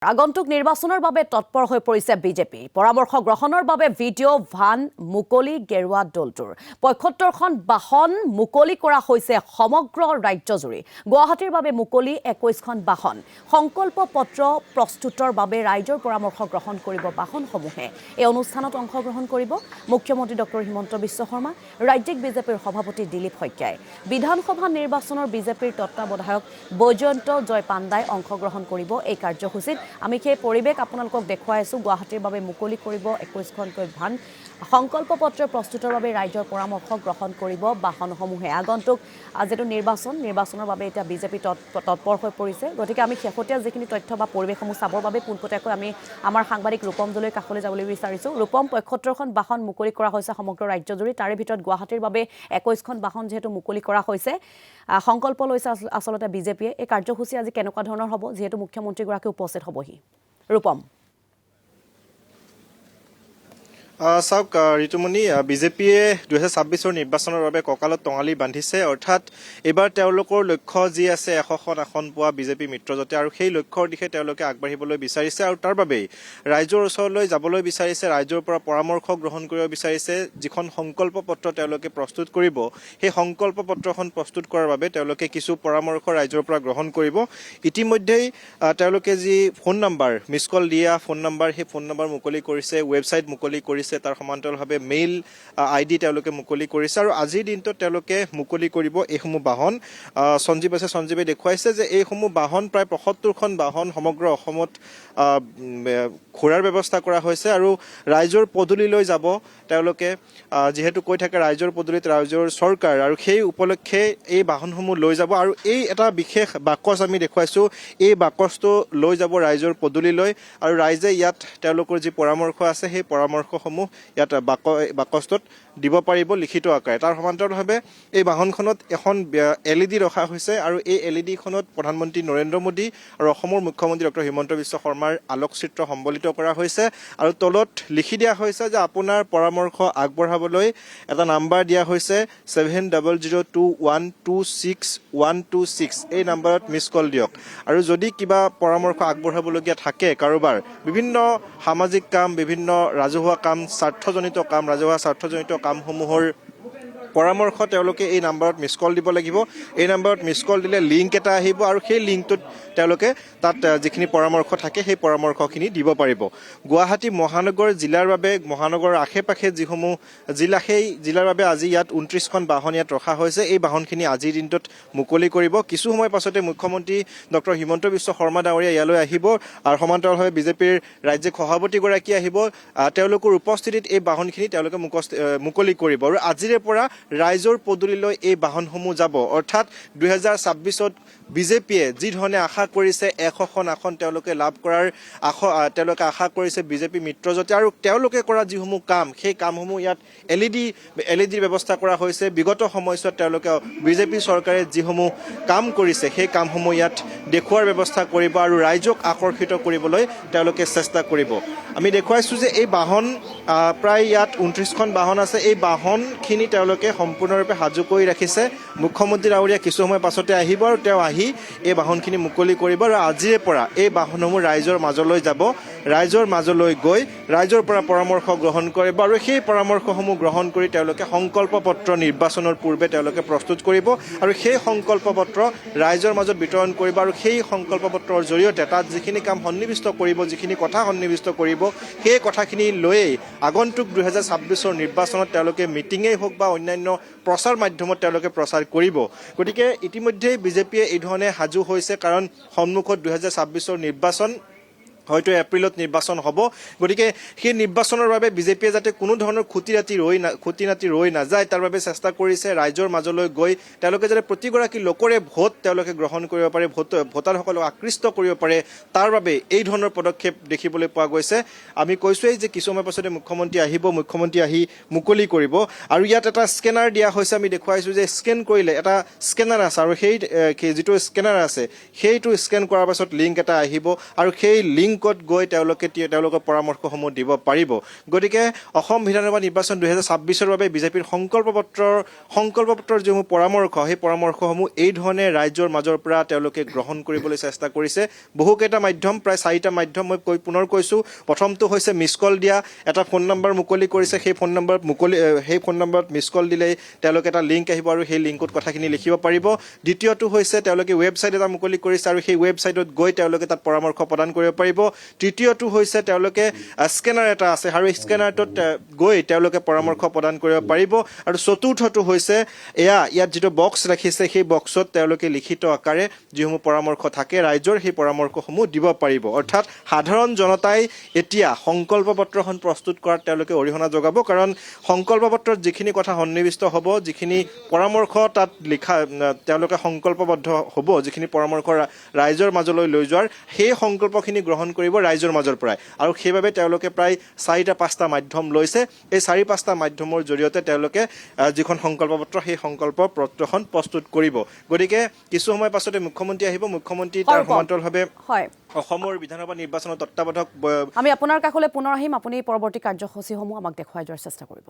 আগন্তুক নিৰ্বাচনৰ বাবে তৎপৰ হৈ পৰিছে বিজেপি। পৰামৰ্শ গ্ৰহণৰ বাবে ভিডিঅ' ভান মুকলি গেৰুৱা দলটোৰ ৭৫খন বাহন মুকলি কৰা হৈছে সমগ্ৰ ৰাজ্যজুৰি। গুৱাহাটীৰ বাবে মুকলি ২১খন বাহন। সংকল্প পত্ৰ প্ৰস্তুতৰ বাবে ৰাইজৰ পৰামৰ্শ গ্ৰহণ কৰিব বাহনসমূহে। এই অনুষ্ঠানত অংশগ্ৰহণ কৰিব মুখ্যমন্ত্ৰী ডক্টৰ হিমন্ত বিশ্ব শৰ্মা, ৰাজ্যিক বিজেপিৰ সভাপতি দিলীপ শইকীয়াই। বিধানসভা নিৰ্বাচনৰ বিজেপিৰ তত্ত্বাৱধায়ক বৈজয়ন্ত জয় পাণ্ডাই অংশগ্ৰহণ কৰিব এই কাৰ্যসূচীত। আমি সেই পৰিৱেশ আপোনালোকক দেখুৱাই আছো। গুৱাহাটীৰ বাবে মুকলি কৰিব ২১খনকৈ ভান। সংকল্প পত্ৰ প্ৰস্তুতৰ বাবে ৰাইজৰ পৰামৰ্শ গ্ৰহণ কৰিব বাহনসমূহে। আগন্তুক যেটো নিৰ্বাচনৰ বাবে এতিয়া বিজেপি তৎপৰ হৈ পৰিছে। গতিকে আমি শেহতীয়া যিখিনি তথ্য বা পৰিৱেশসমূহ চাবৰ বাবে পোনপটীয়াকৈ আমি আমাৰ সাংবাদিক ৰূপম দলৈ কাষলৈ যাবলৈ বিচাৰিছোঁ। ৰূপম, ৭৫খন বাহন মুকলি কৰা হৈছে সমগ্ৰ ৰাজ্যজুৰি। তাৰে ভিতৰত গুৱাহাটীৰ বাবে ২১খন বাহন যিহেতু মুকলি কৰা হৈছে। সংকল্প লৈছে আচলতে বিজেপিয়ে। এই কাৰ্যসূচী আজি কেনেকুৱা ধৰণৰ হ'ব, যিহেতু মুখ্যমন্ত্ৰীগৰাকী উপস্থিত হ'বহি? ৰূপম। চাওক ঋতুমণি, বিজেপিয়ে ২০২৬ৰ নিৰ্বাচনৰ বাবে কঁকালত টঙালি বান্ধিছে। অৰ্থাৎ এইবাৰ তেওঁলোকৰ লক্ষ্য যি আছে ১০০খন আসন পোৱা বিজেপি মিত্ৰজোঁটে, আৰু সেই লক্ষ্যৰ দিশে তেওঁলোকে আগবাঢ়িবলৈ বিচাৰিছে আৰু তাৰ বাবেই ৰাইজৰ ওচৰলৈ যাবলৈ বিচাৰিছে, ৰাইজৰ পৰা পৰামৰ্শ গ্ৰহণ কৰিব বিচাৰিছে। যিখন সংকল্প পত্ৰ তেওঁলোকে প্ৰস্তুত কৰিব, সেই সংকল্প পত্ৰখন প্ৰস্তুত কৰাৰ বাবে তেওঁলোকে কিছু পৰামৰ্শ ৰাইজৰ পৰা গ্ৰহণ কৰিব। ইতিমধ্যেই তেওঁলোকে যি ফোন নম্বৰ মিছ কল দিয়া ফোন নম্বৰ, সেই ফোন নম্বৰ মুকলি কৰিছে, ৱেবছাইট মুকলি কৰিছে, তাৰ সমান্তৰালভাৱে মেইল ID তেওঁলোকে মুকলি কৰিছে আৰু আজিৰ দিনটোত তেওঁলোকে মুকলি কৰিব এইসমূহ বাহন। সঞ্জীৱে দেখুৱাইছে যে এইসমূহ বাহন প্ৰায় ৭৫খন বাহন সমগ্ৰ অসমত ঘূৰাৰ ব্যৱস্থা কৰা হৈছে আৰু ৰাইজৰ পদূলিলৈ যাব তেওঁলোকে। যিহেতু কৈ থাকে ৰাইজৰ পদূলিত ৰাইজৰ চৰকাৰ, আৰু সেই উপলক্ষে এই বাহনসমূহ লৈ যাব আৰু এই এটা বিশেষ বাকচ আমি দেখুৱাইছোঁ, এই বাকচটো লৈ যাব ৰাইজৰ পদূলিলৈ আৰু ৰাইজে ইয়াত তেওঁলোকৰ যি পৰামৰ্শ আছে সেই পৰামৰ্শসমূহ ইয়াত বাকচটোত দিব পাৰিব লিখিত আকাৰে। তাৰ সমান্তৰালভাৱে এই বাহনখনত এখন LED ৰখা হৈছে আৰু এই LEDখনত প্ৰধানমন্ত্ৰী নৰেন্দ্ৰ মোদী আৰু অসমৰ মুখ্যমন্ত্ৰী ডক্টৰ হিমন্ত বিশ্ব শৰ্মাৰ আলোকচিত্ৰ সম্বলিত কৰা হৈছে আৰু তলত লিখি দিয়া হৈছে যে আপোনাৰ পৰামৰ্শ আগবঢ়াবলৈ এটা নাম্বাৰ দিয়া হৈছে 7002126126। এই নাম্বাৰত মিছ কল দিয়ক। আৰু যদি কিবা পৰামৰ্শ আগবঢ়াবলগীয়া থাকে কাৰোবাৰ, বিভিন্ন সামাজিক কাম, বিভিন্ন ৰাজহুৱা কাম, ৰাজহুৱা স্বাৰ্থজনিত কামসমূহৰ পৰামৰ্শ তেওঁলোকে এই নাম্বাৰত মিছ কল দিব লাগিব। এই নাম্বাৰত মিছ কল দিলে লিংক এটা আহিব আৰু সেই লিংকটোত তেওঁলোকে তাত যিখিনি পৰামৰ্শ থাকে সেই পৰামৰ্শখিনি দিব পাৰিব। গুৱাহাটী মহানগৰ জিলাৰ বাবে, মহানগৰৰ আশে পাশে যিসমূহ জিলা, সেই জিলাৰ বাবে আজি ইয়াত ২৯খন বাহন ইয়াত ৰখা হৈছে। এই বাহনখিনি আজিৰ দিনটোত মুকলি কৰিব। কিছু সময় পাছতে মুখ্যমন্ত্ৰী ডক্টৰ হিমন্ত বিশ্ব শৰ্মা ডাঙৰীয়া ইয়ালৈ আহিব আৰু সমান্তৰালভাৱে বিজেপিৰ ৰাজ্যিক সভাপতিগৰাকী আহিব। তেওঁলোকৰ উপস্থিতিত এই বাহনখিনি তেওঁলোকে মুকলি কৰিব আৰু আজিৰে পৰা ৰাইজৰ পদূলিলৈ এই বাহনসমূহ যাব। অৰ্থাৎ ২০২৬ত বিজেপিয়ে যি ধৰণে আশা কৰিছে ১০০খন আসন তেওঁলোকে লাভ কৰাৰ তেওঁলোকে আশা কৰিছে বিজেপি মিত্ৰজোঁটে, আৰু তেওঁলোকে কৰা যিসমূহ কাম, সেই কামসমূহ ইয়াত LED ব্যৱস্থা কৰা হৈছে। বিগত সময়ছোৱাত তেওঁলোকে বিজেপি চৰকাৰে যিসমূহ কাম কৰিছে সেই কামসমূহ ইয়াত দেখুওৱাৰ ব্যৱস্থা কৰিব আৰু ৰাইজক আকৰ্ষিত কৰিবলৈ তেওঁলোকে চেষ্টা কৰিব। আমি দেখুৱাইছোঁ যে এই বাহন প্ৰায় ইয়াত ২৯খন বাহন আছে। এই বাহনখিনি তেওঁলোকে সম্পূৰ্ণৰূপে সাজু কৰি ৰাখিছে। মুখ্যমন্ত্ৰী ডাঙৰীয়া কিছু সময় পাছতে আহিব আৰু তেওঁ আহি এই বাহনখিনি মুকলি কৰিব আৰু আজিৰে পৰা এই বাহনসমূহ ৰাইজৰ মাজলৈ যাব। ৰাইজৰ মাজলৈ গৈ ৰাইজৰ পৰা পৰামৰ্শ গ্ৰহণ কৰিব আৰু সেই পৰামৰ্শসমূহ গ্ৰহণ কৰি তেওঁলোকে সংকল্প পত্ৰ নিৰ্বাচনৰ পূৰ্বে তেওঁলোকে প্ৰস্তুত কৰিব আৰু সেই সংকল্প পত্ৰ ৰাইজৰ মাজত বিতৰণ কৰিব আৰু সেই সংকল্প পত্ৰৰ জৰিয়তে তাত যিখিনি কাম সন্নিৱিষ্ট কৰিব, যিখিনি কথা সন্নিৱিষ্ট কৰিব, সেই কথাখিনি লৈয়ে আগন্তুক ২০২৬ৰ নিৰ্বাচনত তেওঁলোকে মিটিঙেই হওক বা অন্যান্য প্ৰচাৰ মাধ্যমত তেওঁলোকে প্ৰচাৰ কৰিব। গতিকে ইতিমধ্যেই বিজেপিয়ে এই ধৰণে সাজু হৈছে, কাৰণ সন্মুখত ২০২৬ৰ নিৰ্বাচন, হয়তো এপ্ৰিলত নিৰ্বাচন হ'ব। গতিকে সেই নিৰ্বাচনৰ বাবে বিজেপিয়ে যাতে কোনো ধৰণৰ খুটি নাতি ৰৈ নাযায় তাৰ বাবে চেষ্টা কৰিছে ৰাইজৰ মাজলৈ গৈ তেওঁলোকে যাতে প্ৰতিগৰাকী লোকৰে ভোট তেওঁলোকে গ্ৰহণ কৰিব পাৰে, ভোটাৰসকলক আকৃষ্ট কৰিব পাৰে, তাৰ বাবে এই ধৰণৰ পদক্ষেপ দেখিবলৈ পোৱা গৈছে। আমি কৈছোঁৱেই যে কিছু সময় পাছতে মুখ্যমন্ত্ৰী আহিব, মুখ্যমন্ত্ৰী আহি মুকলি কৰিব আৰু ইয়াত এটা স্কেনাৰ দিয়া হৈছে। আমি দেখুৱাইছোঁ যে স্কেন কৰিলে এটা স্কেনাৰ আছে আৰু সেই যিটো স্কেনাৰ আছে সেইটো স্কেন কৰাৰ পাছত লিংক এটা আহিব আৰু সেই লিংক লিংকত গৈ তেওঁলোকৰ পৰামৰ্শসমূহ দিব পাৰিব গতিকে অসম বিধানসভা নিৰ্বাচন 2026ৰ বাবে বিজেপিৰ সংকল্পপত্ৰৰ যিসমূহ পৰামৰ্শ সেই পৰামৰ্শসমূহ এই ধৰণে ৰাইজৰ মাজৰ পৰা তেওঁলোকে গ্ৰহণ কৰিবলৈ চেষ্টা কৰিছে বহুকেইটা মাধ্যম প্ৰায় 4টা মাধ্যম মই পুনৰ কৈছোঁ প্ৰথমটো হৈছে মিছ কল দিয়া এটা ফোন নম্বৰ মুকলি কৰিছে সেই ফোন নম্বৰত মিছ কল দিলেই তেওঁলোকে এটা লিংক আহিব আৰু সেই লিংকত কথাখিনি লিখিব পাৰিব দ্বিতীয়টো হৈছে তেওঁলোকে ৱেবছাইট এটা মুকলি কৰিছে আৰু সেই ৱেবছাইটত গৈ তেওঁলোকে তাত পৰামৰ্শ প্ৰদান কৰিব পাৰিব তৃতীয়টো হৈছে তেওঁলোকে স্কেনাৰ এটা আছে আৰু স্কেনাৰটোত গৈ তেওঁলোকে পৰামৰ্শ প্ৰদান কৰিব পাৰিব আৰু চতুৰ্থটো হৈছে ইয়াত যিটো বক্স ৰাখিছে সেই বক্সত তেওঁলোকে লিখিত আকাৰে যিসমূহ পৰামৰ্শ থাকে ৰাইজৰ সেই পৰামৰ্শসমূহ দিব পাৰিব অৰ্থাৎ সাধাৰণ জনতাই এতিয়া সংকল্প পত্ৰখন প্ৰস্তুত কৰাত তেওঁলোকে অৰিহণা যোগাব কাৰণ সংকল্প পত্ৰত যিখিনি কথা সন্নিৱিষ্ট হ'ব যিখিনি পৰামৰ্শ তাত লিখা তেওঁলোকে সংকল্পবদ্ধ হ'ব যিখিনি পৰামৰ্শ ৰাইজৰ মাজলৈ লৈ যোৱাৰ সেই সংকল্পখিনি গ্ৰহণ কৰিব ৰাইজৰ মাজৰ পৰাই আৰু সেইবাবে তেওঁলোকে প্ৰায় 4-5টা মাধ্যম লৈছে এই 4-5টা মাধ্যমৰ জৰিয়তে তেওঁলোকে যিখন সংকল্পপত্ৰ সেই সংকল্প পত্ৰখন প্ৰস্তুত কৰিব গতিকে কিছু সময় পাছতে মুখ্যমন্ত্ৰী আহিব মুখ্যমন্ত্ৰী তাৰ সমান্তৰালভাৱে অসমৰ বিধানসভা নিৰ্বাচনৰ তত্ত্বাৱধায়ক আমি আপোনাৰ কাষলৈ পুনৰ আহিম আপুনি পৰৱৰ্তী কাৰ্যসূচীসমূহ আমাক দেখুৱাই যোৱাৰ চেষ্টা কৰিব